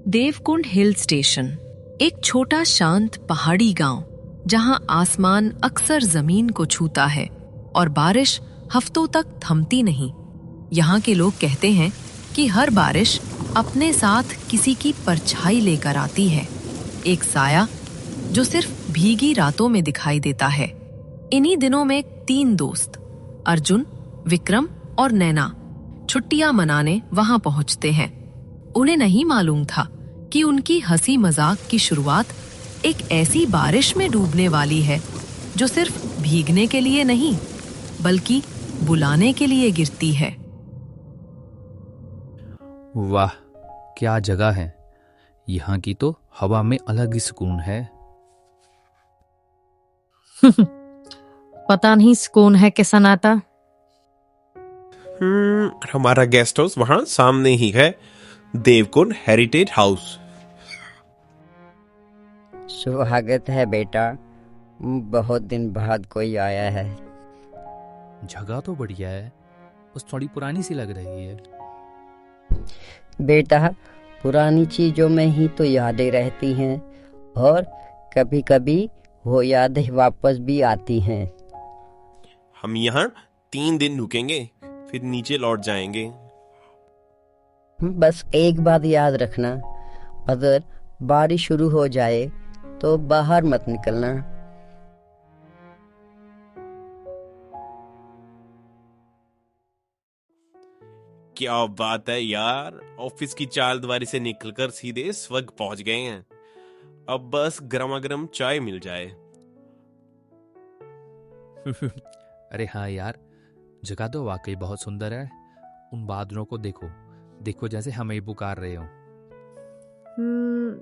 Devkund hill station एक छोटा शांत पहाड़ी गांव, जहां आसमान अक्सर जमीन को छूता है और बारिश हफ्तों तक थमती नहीं। यहाँ के लोग कहते हैं कि हर बारिश अपने साथ किसी की परछाई लेकर आती है, एक साया जो सिर्फ भीगी रातों में दिखाई देता है। इन्हीं दिनों में 3 दोस्त अर्जुन, विक्रम और नैना छुट्टियां मनाने वहां पहुंचते हैं। उन्हें नहीं मालूम था कि उनकी हंसी मजाक की शुरुआत एक ऐसी बारिश में डूबने वाली है जो सिर्फ भीगने के लिए नहीं बल्कि बुलाने के लिए गिरती है। वाह, क्या जगह है! यहाँ की तो हवा में अलग ही सुकून है। पता नहीं सुकून है कि सनाटा। हमारा गेस्ट हाउस वहां सामने ही है, देवकुंड हेरिटेज हाउस। स्वागत है बेटा, बहुत दिन बाद कोई आया है। जगह तो बढ़िया है, बस थोड़ी पुरानी सी लग रही है। बेटा, पुरानी चीजों में ही तो यादें रहती हैं और कभी कभी वो यादें वापस भी आती हैं। हम यहाँ 3 दिन रुकेंगे, फिर नीचे लौट जाएंगे। बस एक बात याद रखना, अगर बारिश शुरू हो जाए तो बाहर मत निकलना। क्या बात है यार, ऑफिस की चारदीवारी से निकलकर सीधे स्वर्ग पहुंच गए हैं। अब बस गरमा गरम चाय मिल जाए। अरे हाँ यार, जगह तो वाकई बहुत सुंदर है। उन बादलों को देखो, देखो जैसे हमें पुकार रहे हो।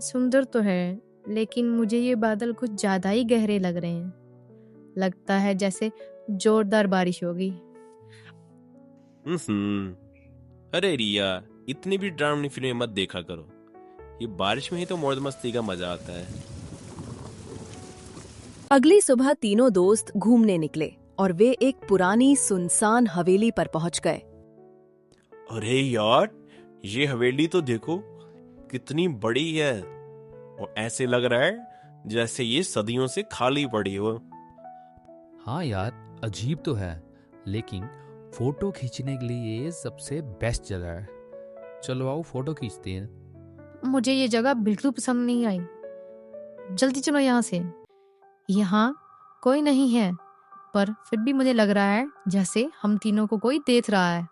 सुंदर तो है, लेकिन मुझे ये बादल कुछ ज्यादा ही गहरे लग रहे हैं। लगता है जैसे जोरदार बारिश होगी। अरे रिया, इतनी भी ड्रामनी फिल्में मत देखा करो। ये बारिश में ही तो मौज मस्ती का मजा आता है। अगली सुबह तीनों दोस्त घूमने निकले और वे एक पुरानी सुनसान हवेली पर पहुंच गए। अरे यार, ये हवेली तो देखो, कितनी बड़ी है और ऐसे लग रहा है जैसे ये सदियों से खाली पड़ी हो। हाँ यार, अजीब तो है, लेकिन फोटो खींचने के लिए ये सबसे बेस्ट जगह है। चलो आओ फोटो खींचते हैं। मुझे ये जगह बिल्कुल पसंद नहीं आई। जल्दी चलो यहाँ से। यहाँ कोई नहीं है, पर फिर भी मुझे लग रहा है जैसे हम तीनों को कोई देख रहा है।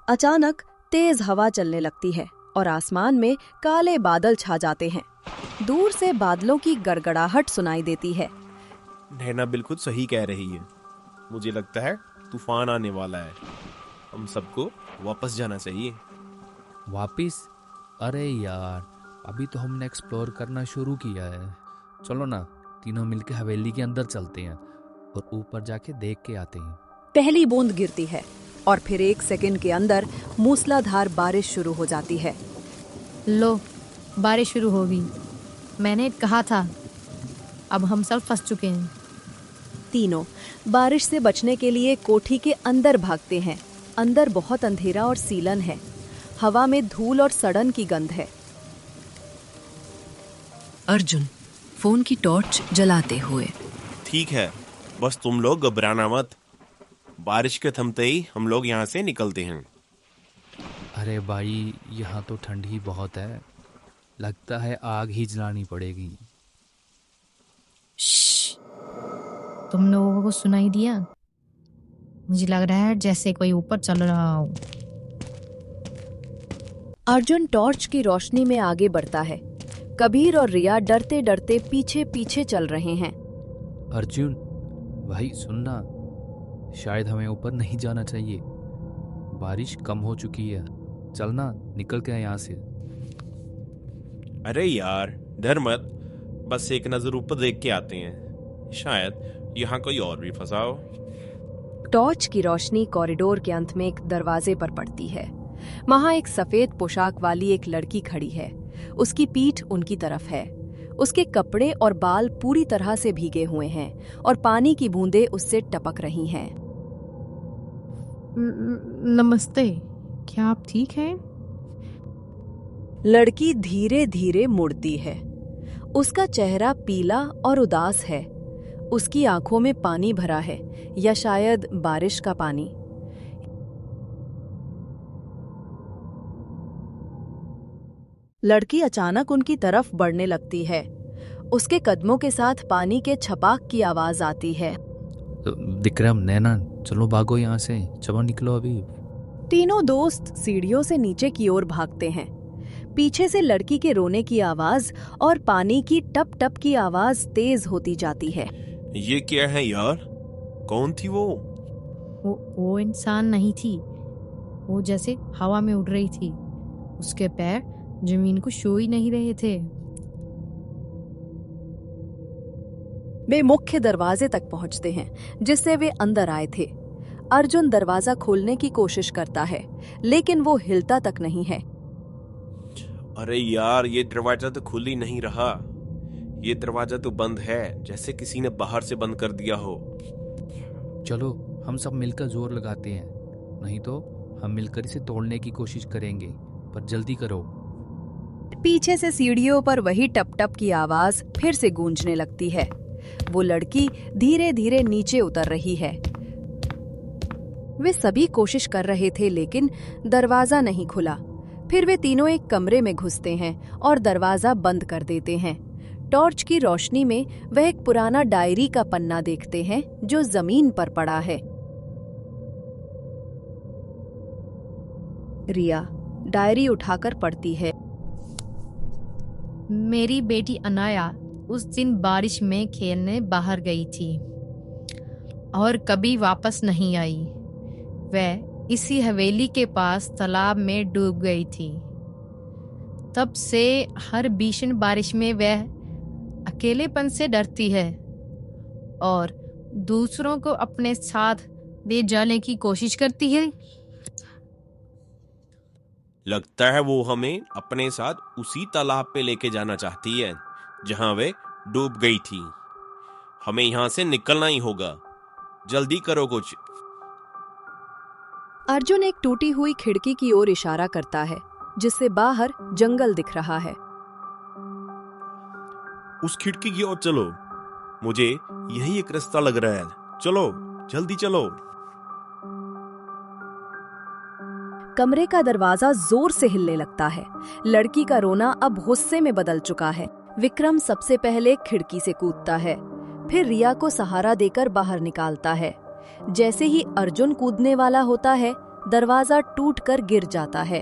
अचानक तेज हवा चलने लगती है और आसमान में काले बादल छा जाते हैं। दूर से बादलों की गड़गड़ाहट सुनाई देती है। नैना बिल्कुल सही कह रही है। मुझे लगता है तूफान आने वाला है। हम सबको वापस जाना चाहिए। वापिस? अरे यार, अभी तो हमने एक्सप्लोर करना शुरू किया है। चलो ना, तीनों मिलकर हवेली के अंदर चलते हैं और ऊपर जाके देख के आते हैं। पहली बूंद गिरती है और फिर 1 सेकंड के अंदर मूसलाधार बारिश शुरू हो जाती है। लो, बारिश शुरू होगी। मैंने कहा था। अब हम सब फंस चुके हैं। तीनों बारिश से बचने के लिए कोठी के अंदर भागते हैं। अंदर बहुत अंधेरा और सीलन है। हवा में धूल और सड़न की गंध है। अर्जुन फोन की टॉर्च जलाते हुए, ठीक है, बस तुम लोग घबराना मत। बारिश के थमते ही हम लोग यहाँ से निकलते हैं। अरे भाई, यहाँ तो ठंड ही बहुत है। लगता है आग ही जलानी पड़ेगी। तुम लोगों को सुनाई दिया? मुझे लग रहा है जैसे कोई ऊपर चल रहा हो। अर्जुन टॉर्च की रोशनी में आगे बढ़ता है। कबीर और रिया डरते डरते पीछे पीछे चल रहे हैं। अर्जुन भाई, सुनना, शायद हमें ऊपर नहीं जाना चाहिए। बारिश कम हो चुकी है, चलना, निकल के यहाँ से। अरे यार, डर मत, बस एक नजर ऊपर देख के आते हैं। शायद यहाँ कोई और भी फंसा हो। टॉर्च की रोशनी कॉरिडोर के अंत में एक दरवाजे पर पड़ती है। वहां एक सफेद पोशाक वाली एक लड़की खड़ी है। उसकी पीठ उनकी तरफ है। उसके कपड़े और बाल पूरी तरह से भीगे हुए हैं और पानी की बूंदें उससे टपक रही हैं। नमस्ते, क्या आप ठीक हैं? लड़की धीरे धीरे मुड़ती है। उसका चेहरा पीला और उदास है। उसकी आंखों में पानी भरा है, या शायद बारिश का पानी। लड़की अचानक उनकी तरफ बढ़ने लगती है। उसके कदमों के साथ पानी के छपाक की आवाज आती है। विक्रम, नैना, चलो भागो यहाँ से, चलो निकलो अभी। तीनों दोस्त सीढ़ियों से नीचे की ओर भागते हैं। पीछे से लड़की के रोने की आवाज और पानी की टप टप की आवाज तेज होती जाती है। ये क्या है यार? कौन थी वो? वो इंसान नहीं थी। वो जैसे हवा में उड़ रही थी। उसके पैर जमीन को छू ही नहीं रहे थे। वे मुख्य दरवाजे तक पहुंचते हैं जिससे वे अंदर आए थे। अर्जुन दरवाजा खोलने की कोशिश करता है, लेकिन वो हिलता तक नहीं है। अरे यार, ये दरवाजा तो खुल ही नहीं रहा। ये दरवाजा तो बंद है, जैसे किसी ने बाहर से बंद कर दिया हो। चलो हम सब मिलकर जोर लगाते हैं, नहीं तो हम मिलकर इसे तोड़ने की कोशिश करेंगे, पर जल्दी करो। पीछे से सीढ़ियों पर वही टप टप की आवाज फिर से गूंजने लगती है। वो लड़की धीरे धीरे नीचे उतर रही है। वे सभी कोशिश कर रहे थे, लेकिन दरवाजा नहीं खुला। फिर वे तीनों एक कमरे में घुसते हैं और दरवाजा बंद कर देते हैं। टॉर्च की रोशनी में वह एक पुराना डायरी का पन्ना देखते हैं जो जमीन पर पड़ा है। रिया डायरी उठाकर पढ़ती है। मेरी बेटी अनाया उस दिन बारिश में खेलने बाहर गई थी और कभी वापस नहीं आई। वह इसी हवेली के पास तालाब में डूब गई थी। तब से हर भीषण बारिश में वह अकेलेपन से डरती है और दूसरों को अपने साथ ले जाने की कोशिश करती है। लगता है वो हमें अपने साथ उसी तालाब पे लेके जाना चाहती है जहां वे डूब गई थी। हमें यहां से निकलना ही होगा। जल्दी करो कुछ। अर्जुन एक टूटी हुई खिड़की की ओर इशारा करता है, जिससे बाहर जंगल दिख रहा है। उस खिड़की की ओर चलो। मुझे यही एक रास्ता लग रहा है। चलो, जल्दी चलो। कमरे का दरवाजा जोर से हिलने लगता है। लड़की का रोना अब गुस्से में बदल चुका है। विक्रम सबसे पहले खिड़की से कूदता है, फिर रिया को सहारा देकर बाहर निकालता है। जैसे ही अर्जुन कूदने वाला होता है, दरवाजा टूटकर गिर जाता है।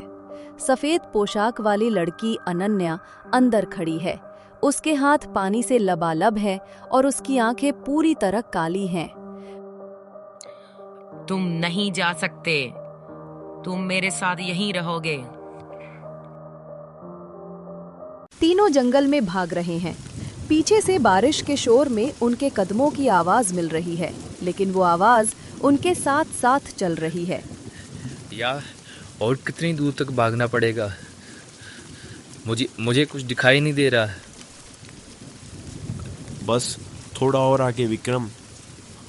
सफेद पोशाक वाली लड़की अनन्या अंदर खड़ी है। उसके हाथ पानी से लबालब है और उसकी आंखें पूरी तरह काली हैं। तुम नहीं जा सकते। तुम मेरे साथ यहीं रहोगे। तीनों जंगल में भाग रहे हैं। पीछे से बारिश के शोर में उनके कदमों की आवाज मिल रही है, लेकिन वो आवाज उनके साथ साथ चल रही है। यार, और कितनी दूर तक भागना पड़ेगा? मुझे कुछ दिखाई नहीं दे रहा। बस थोड़ा और आगे विक्रम,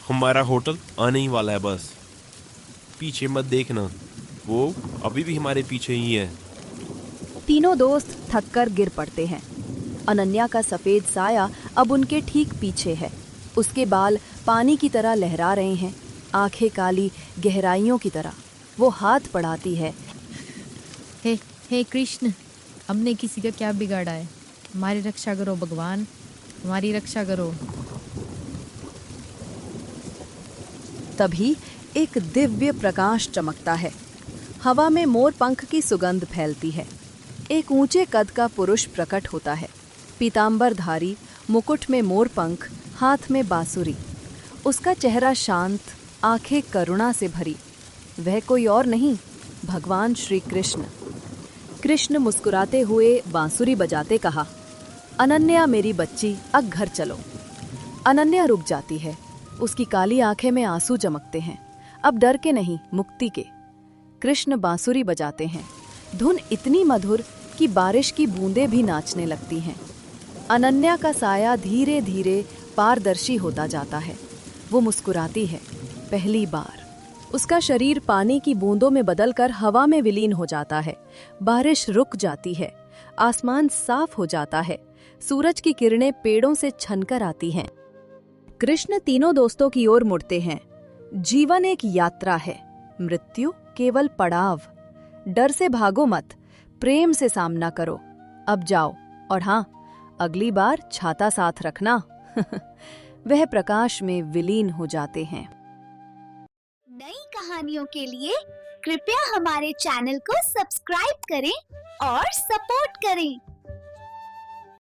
हमारा होटल आने ही वाला है। बस पीछे मत देखना, वो अभी भी हमारे पीछे ही है। तीनों दोस्त थककर गिर पड़ते हैं। अनन्या का सफेद साया अब उनके ठीक पीछे है। उसके बाल पानी की तरह लहरा रहे हैं, आंखें काली गहराइयों की तरह। वो हाथ बढ़ाती है। हे कृष्ण, हमने किसी का क्या बिगाड़ा है? हमारी रक्षा करो भगवान, हमारी रक्षा करो। तभी एक दिव्य प्रकाश चमकता है। हवा में मोर पंख की सुगंध फैलती है। एक ऊंचे कद का पुरुष प्रकट होता है, पीतांबरधारी, मुकुट में मोर पंख, हाथ में बांसुरी। उसका चेहरा शांत, आंखें करुणा से भरी। वह कोई और नहीं, भगवान श्री कृष्ण। कृष्ण मुस्कुराते हुए बांसुरी बजाते कहा, अनन्या मेरी बच्ची, अब घर चलो। अनन्या रुक जाती है। उसकी काली आंखें में आंसू चमकते हैं। अब डर के नहीं, मुक्ति के। कृष्ण बांसुरी बजाते हैं। धुन इतनी मधुर कि बारिश की बूंदें भी नाचने लगती हैं। अनन्या का साया धीरे धीरे पारदर्शी होता जाता है। वो मुस्कुराती है, पहली बार। उसका शरीर पानी की बूंदों में बदलकर हवा में विलीन हो जाता है। बारिश रुक जाती है आसमान साफ हो जाता है। सूरज की किरणें पेड़ों से छनकर आती हैं। कृष्ण तीनों दोस्तों की ओर मुड़ते हैं। जीवन एक यात्रा है, मृत्यु केवल पड़ाव। डर से भागो मत, प्रेम से सामना करो। अब जाओ, और हाँ, अगली बार छाता साथ रखना। वह प्रकाश में विलीन हो जाते हैं। नई कहानियों के लिए कृपया हमारे चैनल को सब्सक्राइब करें और सपोर्ट करें।